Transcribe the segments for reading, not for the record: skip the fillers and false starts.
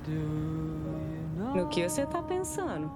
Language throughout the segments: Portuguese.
No que você tá pensando?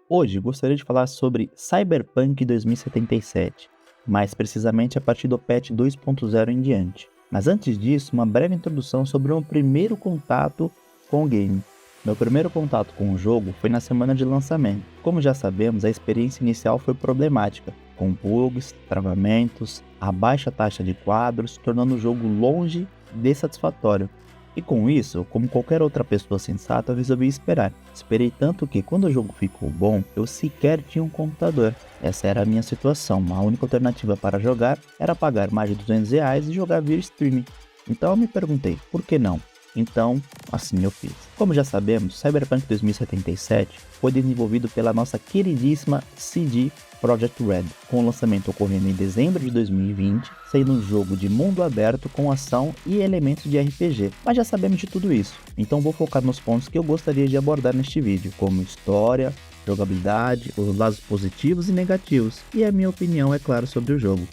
Hoje gostaria de falar sobre Cyberpunk 2077, mais precisamente a partir do patch 2.0 em diante. Mas antes disso, uma breve introdução sobre o meu primeiro contato com o game. Meu primeiro contato com o jogo foi na semana de lançamento. Como já sabemos, a experiência inicial foi problemática, com bugs, travamentos, a baixa taxa de quadros, tornando o jogo longe de satisfatório. E com isso, como qualquer outra pessoa sensata, eu resolvi esperar. Esperei tanto que, quando o jogo ficou bom, eu sequer tinha um computador. Essa era a minha situação. A única alternativa para jogar era pagar mais de R$ 200 e jogar via streaming. Então eu me perguntei, por que não? Então, assim eu fiz. Como já sabemos, Cyberpunk 2077 foi desenvolvido pela nossa queridíssima CD Projekt Red, com o lançamento ocorrendo em dezembro de 2020, sendo um jogo de mundo aberto com ação e elementos de RPG. Mas já sabemos de tudo isso, então vou focar nos pontos que eu gostaria de abordar neste vídeo, como história, jogabilidade, os lados positivos e negativos, e a minha opinião, é claro, sobre o jogo.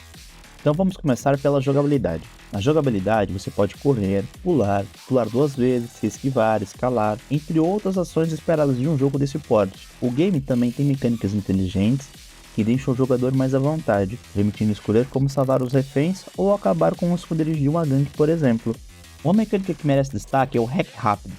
Então vamos começar pela jogabilidade. Na jogabilidade você pode correr, pular duas vezes, se esquivar, escalar, entre outras ações esperadas de um jogo desse porte. O game também tem mecânicas inteligentes que deixam o jogador mais à vontade, permitindo escolher como salvar os reféns ou acabar com os poderes de uma gangue, por exemplo. Uma mecânica que merece destaque é o hack rápido.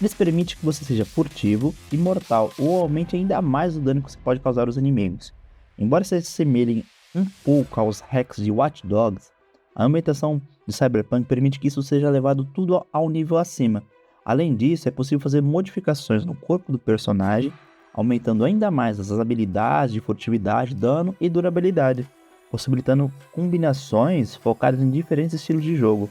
Ele permite que você seja furtivo e mortal, ou aumente ainda mais o dano que você pode causar aos inimigos. Embora se assemelhem um pouco aos hacks de Watch Dogs, a ambientação de Cyberpunk permite que isso seja levado tudo ao nível acima. Além disso, é possível fazer modificações no corpo do personagem, aumentando ainda mais as habilidades de furtividade, dano e durabilidade, possibilitando combinações focadas em diferentes estilos de jogo.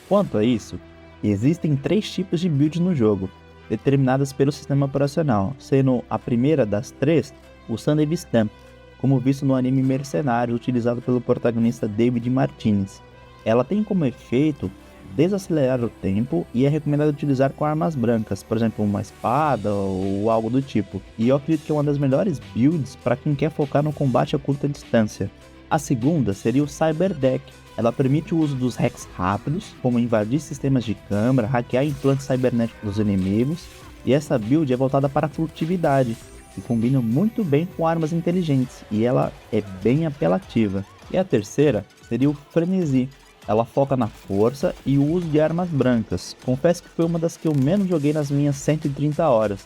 Quanto a isso, existem 3 tipos de builds no jogo, determinadas pelo sistema operacional, sendo a primeira das 3 o Sunday Stamp, como visto no anime Mercenário utilizado pelo protagonista David Martinez. Ela tem como efeito desacelerar o tempo e é recomendado utilizar com armas brancas, por exemplo uma espada ou algo do tipo, e eu acredito que é uma das melhores builds para quem quer focar no combate a curta distância. A segunda seria o Cyber Deck. Ela permite o uso dos hacks rápidos, como invadir sistemas de câmera, hackear implantes cibernéticos dos inimigos, e essa build é voltada para a furtividade, que combina muito bem com armas inteligentes, e ela é bem apelativa. E a terceira seria o Frenesi. Ela foca na força e o uso de armas brancas. Confesso que foi uma das que eu menos joguei nas minhas 130 horas,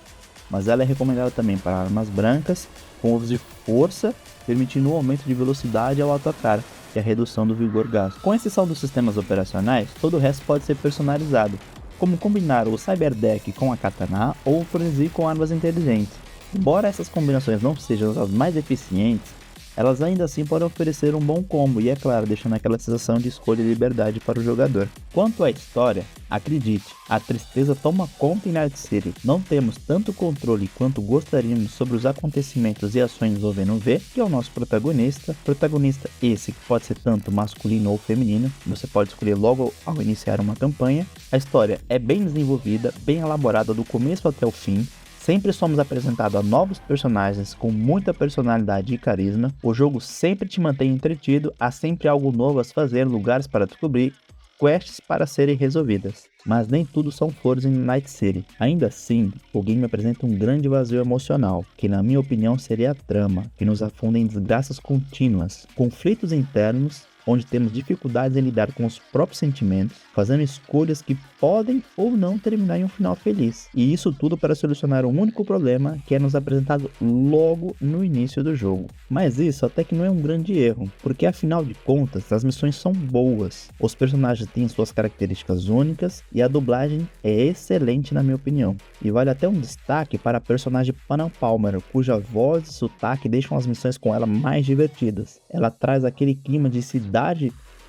mas ela é recomendada também para armas brancas, com uso de força, permitindo o aumento de velocidade ao atacar e a redução do vigor gasto. Com exceção dos sistemas operacionais, todo o resto pode ser personalizado, como combinar o Cyber Deck com a Katana ou o Frenesi com armas inteligentes. Embora essas combinações não sejam as mais eficientes, elas ainda assim podem oferecer um bom combo e, é claro, deixando aquela sensação de escolha e liberdade para o jogador. Quanto à história, acredite, a tristeza toma conta em Night City. Não temos tanto controle quanto gostaríamos sobre os acontecimentos e ações envolvendo o V, que é o nosso protagonista. Protagonista esse que pode ser tanto masculino ou feminino, você pode escolher logo ao iniciar uma campanha. A história é bem desenvolvida, bem elaborada do começo até o fim. Sempre somos apresentados a novos personagens com muita personalidade e carisma. O jogo sempre te mantém entretido, há sempre algo novo a se fazer, lugares para descobrir, quests para serem resolvidas. Mas nem tudo são flores em Night City. Ainda assim, o game apresenta um grande vazio emocional, que na minha opinião seria a trama, que nos afunda em desgraças contínuas, conflitos internos, onde temos dificuldades em lidar com os próprios sentimentos, fazendo escolhas que podem ou não terminar em um final feliz. E isso tudo para solucionar um único problema que é nos apresentado logo no início do jogo. Mas isso até que não é um grande erro, porque afinal de contas as missões são boas, os personagens têm suas características únicas e a dublagem é excelente na minha opinião. E vale até um destaque para a personagem Panam Palmer, cuja voz e sotaque deixam as missões com ela mais divertidas. Ela traz aquele clima de cidade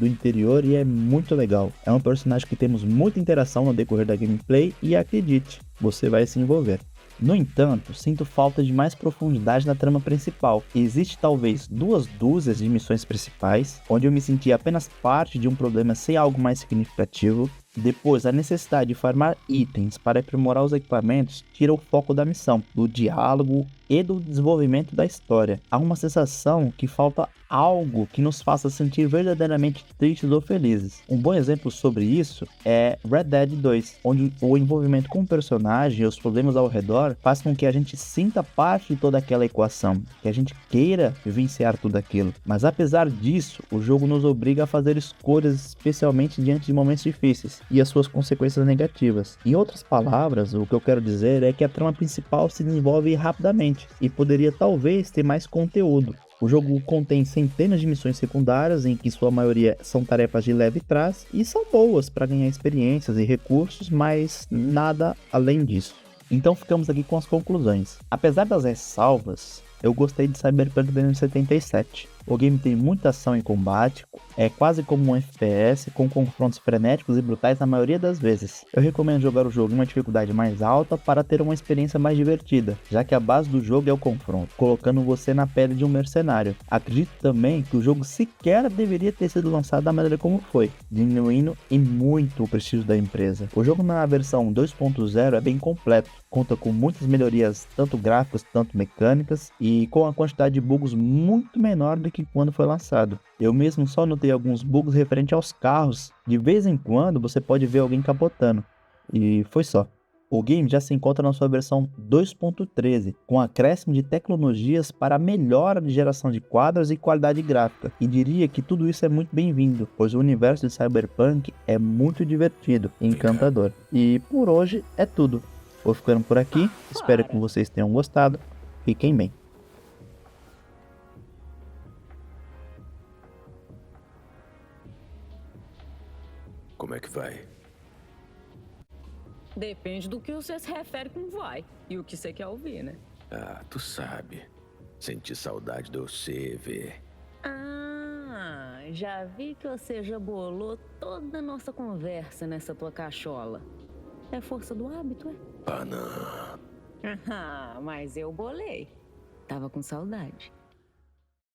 do interior e é muito legal. É um personagem que temos muita interação no decorrer da gameplay e acredite, você vai se envolver. No entanto, sinto falta de mais profundidade na trama principal. Existe talvez 2 dúzias de missões principais, onde eu me senti apenas parte de um problema sem algo mais significativo. Depois, a necessidade de farmar itens para aprimorar os equipamentos tira o foco da missão, do diálogo e do desenvolvimento da história. Há uma sensação que falta algo que nos faça sentir verdadeiramente tristes ou felizes. Um bom exemplo sobre isso é Red Dead 2, onde o envolvimento com o personagem e os problemas ao redor faz com que a gente sinta parte de toda aquela equação, que a gente queira vivenciar tudo aquilo. Mas apesar disso, o jogo nos obriga a fazer escolhas, especialmente diante de momentos difíceis e as suas consequências negativas. Em outras palavras, o que eu quero dizer é que a trama principal se desenvolve rapidamente e poderia talvez ter mais conteúdo. O jogo contém centenas de missões secundárias, em que sua maioria são tarefas de leve trás e são boas para ganhar experiências e recursos, mas nada além disso. Então ficamos aqui com as conclusões. Apesar das ressalvas, eu gostei de Cyberpunk 2077. O game tem muita ação e combate, é quase como um FPS, com confrontos frenéticos e brutais na maioria das vezes. Eu recomendo jogar o jogo em uma dificuldade mais alta para ter uma experiência mais divertida, já que a base do jogo é o confronto, colocando você na pele de um mercenário. Acredito também que o jogo sequer deveria ter sido lançado da maneira como foi, diminuindo em muito o prestígio da empresa. O jogo na versão 2.0 é bem completo, conta com muitas melhorias, tanto gráficas, tanto mecânicas, e com a quantidade de bugs muito menor do que quando foi lançado. Eu mesmo só notei alguns bugs referente aos carros. De vez em quando você pode ver alguém capotando. E foi só. O game já se encontra na sua versão 2.13, com acréscimo de tecnologias para melhora de geração de quadros e qualidade gráfica. E diria que tudo isso é muito bem-vindo, pois o universo de Cyberpunk é muito divertido e encantador. E por hoje é tudo. Vou ficando por aqui, espero que vocês tenham gostado. Fiquem bem. Como é que vai? Depende do que você se refere com vai e o que você quer ouvir, né? Ah, tu sabe. Senti saudade de você ver. Ah, já vi que você já bolou toda a nossa conversa nessa tua cachola. É força do hábito, é? Ah, não. Ah, mas eu bolei. Tava com saudade.